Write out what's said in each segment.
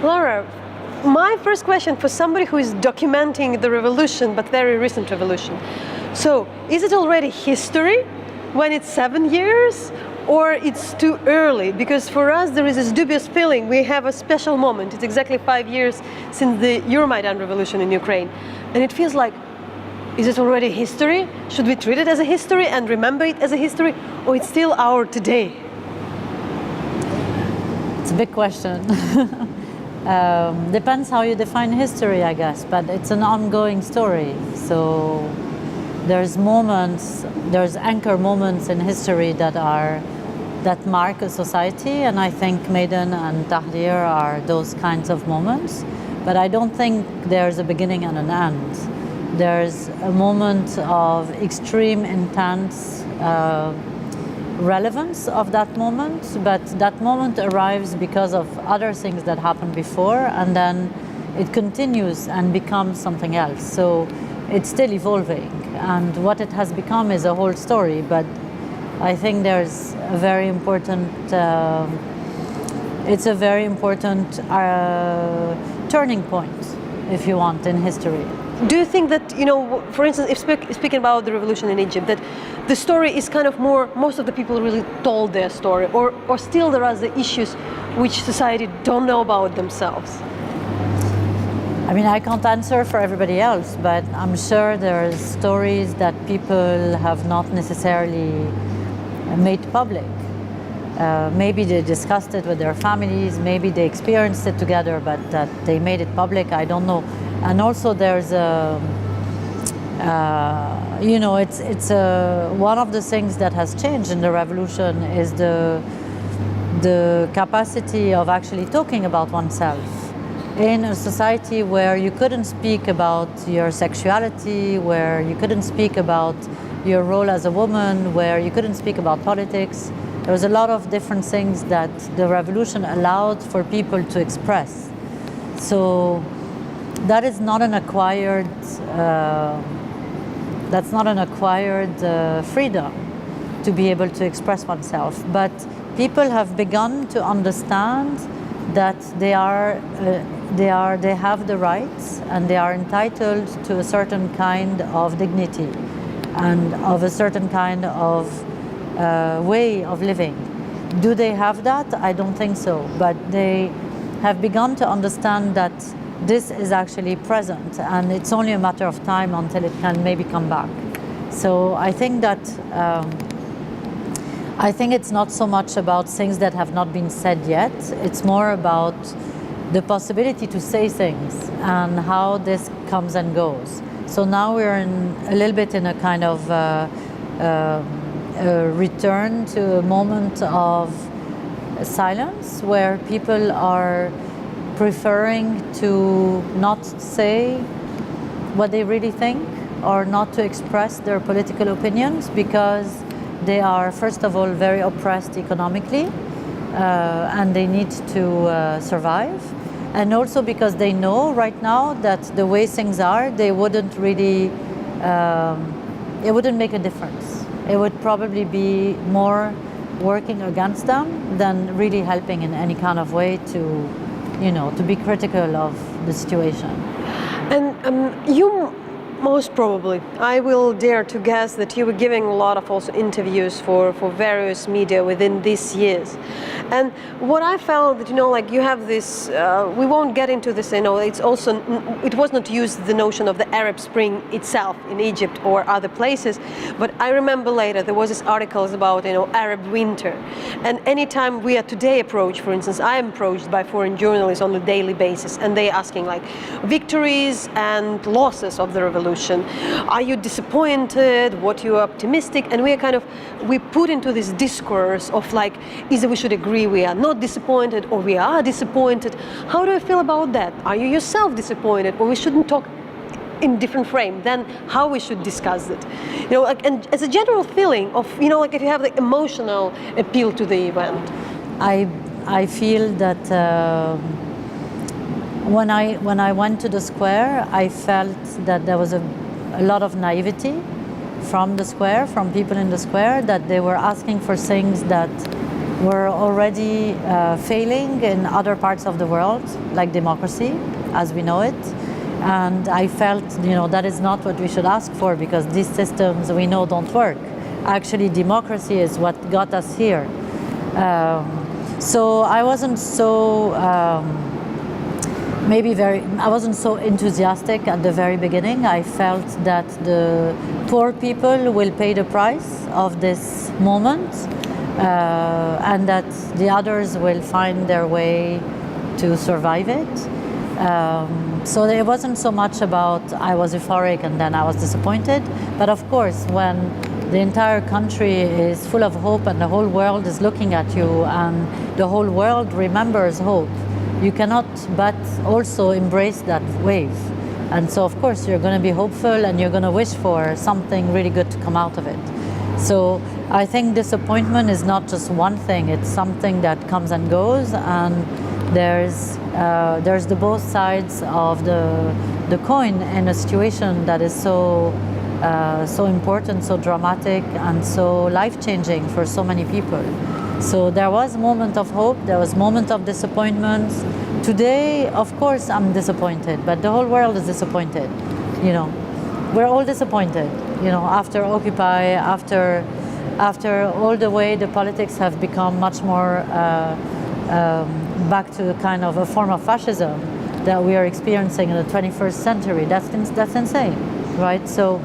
Lara, my first question for somebody who is documenting the revolution, but very recent revolution. So, is it already history when it's 7 years? Or it's too early? Because for us there is this dubious feeling we have a special moment. It's exactly 5 years since the Euromaidan revolution in Ukraine. And it feels like, is it already history? Should we treat it as a history and remember it as a history? Or it's still our today? It's a big question. Depends how you define history, I guess, but it's an ongoing story. So there's moments, there's anchor moments in history that mark a society, and I think Maidan and Tahrir are those kinds of moments. But I don't think there's a beginning and an end. There's a moment of extreme, intense relevance of that moment, but that moment arrives because of other things that happened before, and then it continues and becomes something else. So it's still evolving, and what it has become is a whole story. But I think there's a very important, it's a very important turning point, if you want, in history. Do you think that, for instance, if speaking about the revolution in Egypt, that the story is kind of more, most of the people really told their story, or still there are the issues which society don't know about themselves? I mean, I can't answer for everybody else, but I'm sure there are stories that people have not necessarily made public. Maybe they discussed it with their families, maybe they experienced it together, but that they made it public, I don't know. And also there's a, it's one of the things that has changed in the revolution is the capacity of actually talking about oneself. In a society where you couldn't speak about your sexuality, where you couldn't speak about your role as a woman, where you couldn't speak about politics, there was a lot of different things that the revolution allowed for people to express. So that is not an acquired, freedom to be able to express oneself. But people have begun to understand that they have the rights and they are entitled to a certain kind of dignity and of a certain kind of way of living. Do they have that? I don't think so, but they have begun to understand that this is actually present and it's only a matter of time until it can maybe come back. So I think that I think it's not so much about things that have not been said yet. It's more about the possibility to say things and how this comes and goes. So now we're a little bit in a kind of return to a moment of silence where people are preferring to not say what they really think or not to express their political opinions because they are, first of all, very oppressed economically and they need to survive. And also because they know right now that the way things are, they wouldn't really, it wouldn't make a difference. It would probably be more working against them than really helping in any kind of way to, to be critical of the situation. And you most probably, I will dare to guess that you were giving a lot of also interviews for various media within these years. And what I found that, like you have this, we won't get into this, it's also, it was not used the notion of the Arab Spring itself in Egypt or other places, but I remember later there was this articles about, Arab winter. And anytime we are today approached, for instance, I am approached by foreign journalists on a daily basis, and they asking like victories and losses of the revolution. Are you disappointed? What you are optimistic? And we put into this discourse of like, either we should agree we are not disappointed or we are disappointed. How do you feel about that? Are you yourself disappointed, or we shouldn't talk in different frame than how we should discuss it? And as a general feeling of, like if you have the emotional appeal to the event. I feel that when I went to the square, I felt that there was a lot of naivety from the square, from people in the square, that they were asking for things that were already failing in other parts of the world, like democracy as we know it. And I felt, that is not what we should ask for, because these systems we know don't work. Actually, democracy is what got us here. So I wasn't so I wasn't so enthusiastic at the very beginning. I felt that the poor people will pay the price of this moment, and that the others will find their way to survive it. So it wasn't so much about I was euphoric and then I was disappointed, but of course when the entire country is full of hope and the whole world is looking at you and the whole world remembers hope, you cannot but also embrace that wave. And so of course you're going to be hopeful and you're going to wish for something really good to come out of it. So I think disappointment is not just one thing, it's something that comes and goes, and there's the both sides of the coin in a situation that is so important, so dramatic, and so life-changing for so many people. So there was a moment of hope, there was a moment of disappointment. Today, of course, I'm disappointed, but the whole world is disappointed. We're all disappointed. After Occupy, after all the way the politics have become much more back to kind of a form of fascism that we are experiencing in the 21st century. That's insane, right? So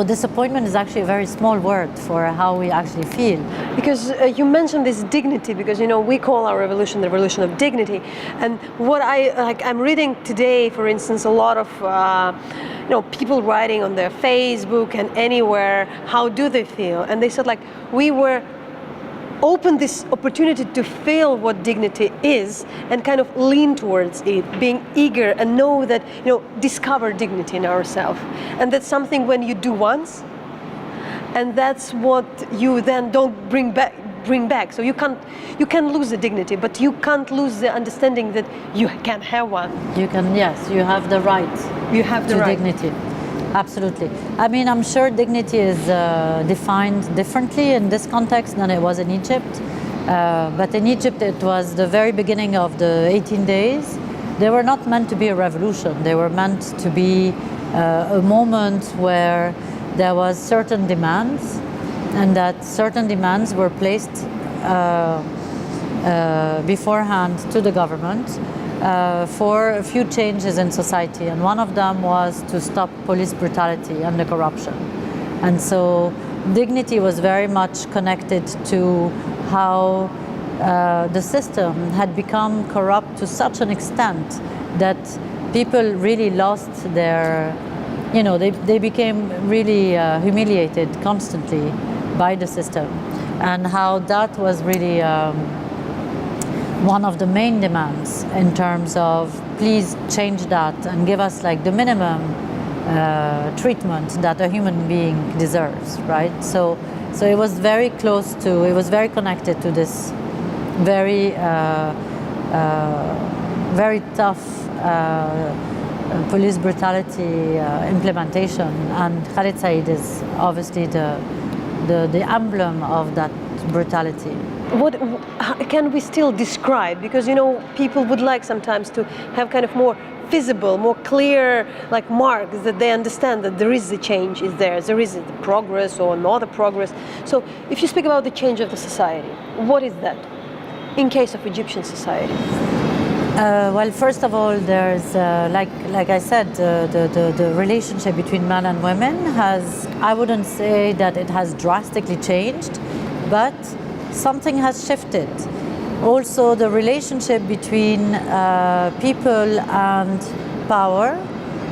disappointment is actually a very small word for how we actually feel. Because you mentioned this dignity, because we call our revolution the revolution of dignity. And what I'm reading today, for instance, a lot of people writing on their Facebook and anywhere, how do they feel? And they said we were open this opportunity to feel what dignity is and kind of lean towards it, being eager and know that, discover dignity in ourselves. And that's something when you do once, and that's what you then don't bring back. So you can lose the dignity, but you can't lose the understanding that you can have one. You have the right. You have the right. Dignity. Absolutely. I mean, I'm sure dignity is defined differently in this context than it was in Egypt. But in Egypt, it was the very beginning of the 18 days. They were not meant to be a revolution. They were meant to be a moment where there was certain demands, and that certain demands were placed beforehand to the government for a few changes in society, and one of them was to stop police brutality and the corruption. And so dignity was very much connected to how the system had become corrupt to such an extent that people really lost their, they became really humiliated constantly by the system, and how that was really one of the main demands in terms of please change that and give us the minimum treatment that a human being deserves, right? So it was very very connected to this very very tough police brutality implementation, and Khalid Said is obviously the emblem of that brutality. What can we still describe? Because people would like sometimes to have kind of more visible, more clear marks that they understand that there is a change is there is the progress or not a progress. So if you speak about the change of the society, what is that in case of Egyptian society? Well, first of all, there's like I said, the relationship between men and women has, I wouldn't say that it has drastically changed, but something has shifted. Also, the relationship between people and power,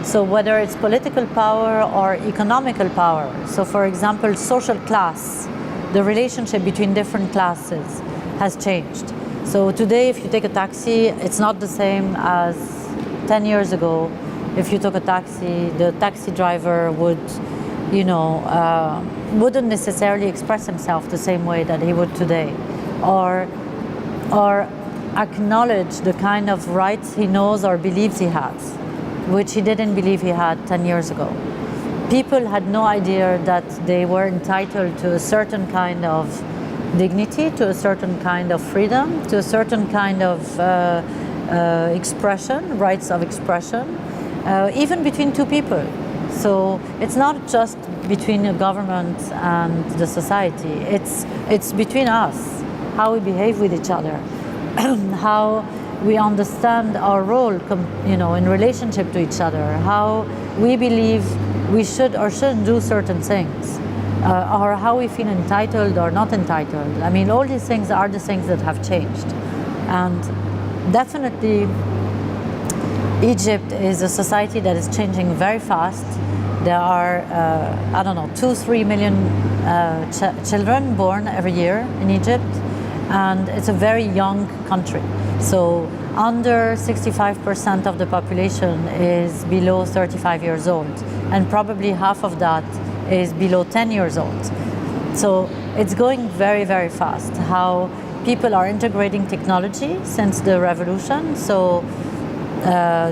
so whether it's political power or economical power. So for example, social class, the relationship between different classes has changed. So today, if you take a taxi, it's not the same as 10 years ago. If you took a taxi, the taxi driver would, wouldn't necessarily express himself the same way that he would today, or acknowledge the kind of rights he knows or believes he has, which he didn't believe he had 10 years ago. People had no idea that they were entitled to a certain kind of dignity, to a certain kind of freedom, to a certain kind of expression, rights of expression, even between two people. So it's not just between a government and the society, it's between us, how we behave with each other, how we understand our role, in relationship to each other, how we believe we should or shouldn't do certain things, or how we feel entitled or not entitled. I mean, all these things are the things that have changed. And definitely, Egypt is a society that is changing very fast. There are, 2-3 million children born every year in Egypt, and it's a very young country. So under 65% of the population is below 35 years old, and probably half of that is below 10 years old. So it's going very, very fast. How people are integrating technology since the revolution. So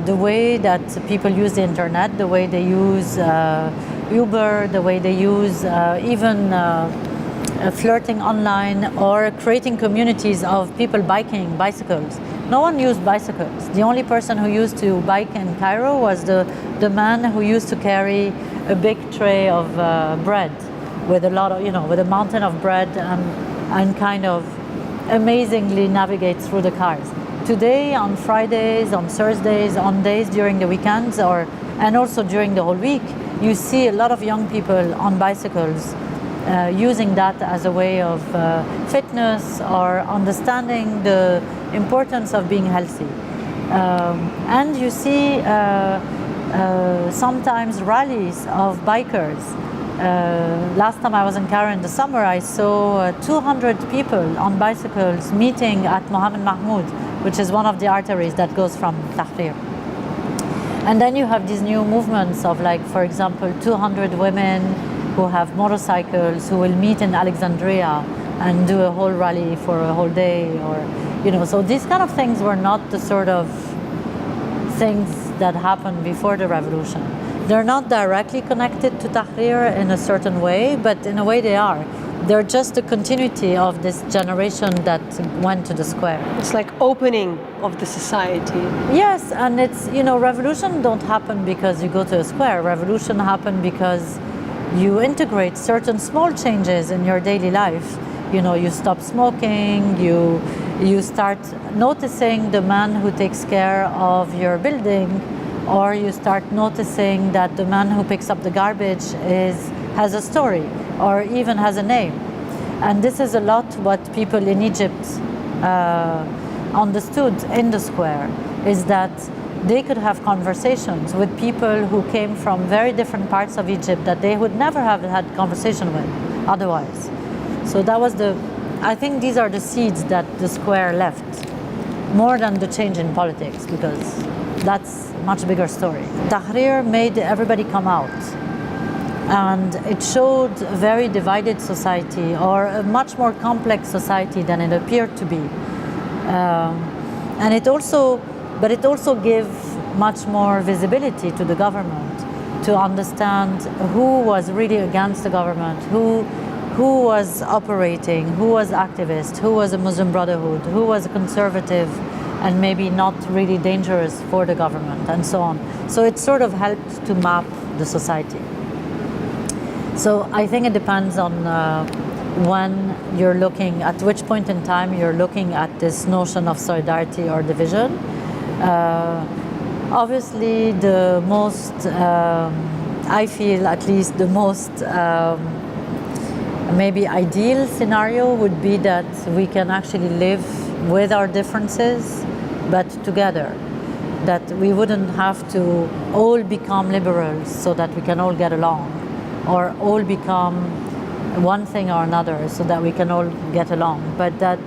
the way that people use the internet, the way they use Uber, the way they use even flirting online, or creating communities of people biking bicycles. No one used bicycles. The only person who used to bike in Cairo was the man who used to carry a big tray of bread with a lot of, with a mountain of bread, and kind of amazingly navigate through the cars. Today, on Fridays, on Thursdays, on days during the weekends, and also during the whole week, you see a lot of young people on bicycles using that as a way of fitness or understanding the importance of being healthy. And you see sometimes rallies of bikers. Last time I was in Cairo in the summer, I saw 200 people on bicycles meeting at Mohammed Mahmoud, which is one of the arteries that goes from Tahrir. And then you have these new movements of, like, for example, 200 women who have motorcycles who will meet in Alexandria and do a whole rally for a whole day, or, so these kind of things were not the sort of things that happened before the revolution. They're not directly connected to Tahrir in a certain way, but in a way they are. They're just a continuity of this generation that went to the square. It's like opening of the society. Yes, and it's, revolution don't happen because you go to a square. Revolution happen because you integrate certain small changes in your daily life. You stop smoking, you start noticing the man who takes care of your building, or you start noticing that the man who picks up the garbage has a story, or even has a name. And this is a lot what people in Egypt understood in the square, is that they could have conversations with people who came from very different parts of Egypt that they would never have had conversation with otherwise. So that was I think these are the seeds that the square left, more than the change in politics, because that's a much bigger story. Tahrir made everybody come out, and it showed a very divided society, or a much more complex society than it appeared to be. And it also gave much more visibility to the government, to understand who was really against the government, who was operating, who was activist, who was a Muslim Brotherhood, who was conservative and maybe not really dangerous for the government, and so on. So it sort of helped to map the society. So I think it depends on when you're looking, at which point in time you're looking at this notion of solidarity or division. Obviously, the most, I feel at least the most maybe ideal scenario would be that we can actually live with our differences, but together. That we wouldn't have to all become liberals so that we can all get along, or all become one thing or another so that we can all get along, but that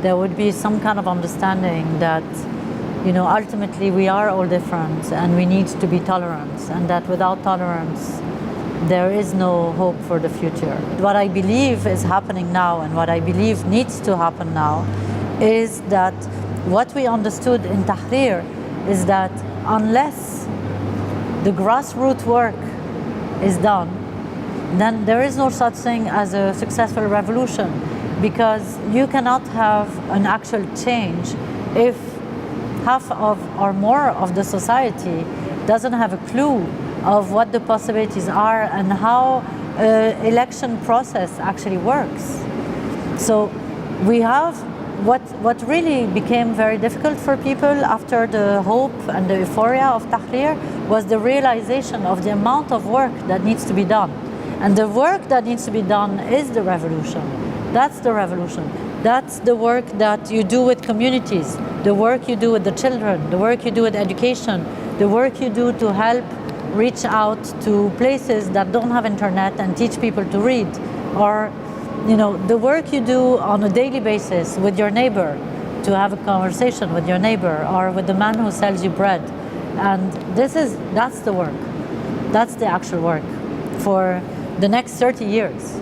there would be some kind of understanding that, ultimately we are all different and we need to be tolerant, and that without tolerance there is no hope for the future. What I believe is happening now, and what I believe needs to happen now, is that what we understood in Tahrir is that unless the grassroots work is done, then there is no such thing as a successful revolution. because you cannot have an actual change if half of or more of the society doesn't have a clue of what the possibilities are and how election process actually works. So we have what really became very difficult for people after the hope and the euphoria of Tahrir was the realization of the amount of work that needs to be done. And the work that needs to be done is the revolution. That's the revolution. That's the work that you do with communities, the work you do with the children, the work you do with education, the work you do to help reach out to places that don't have internet and teach people to read, or the work you do on a daily basis with your neighbor, to have a conversation with your neighbor or with the man who sells you bread. And that's the work. That's the actual work for the next 30 years.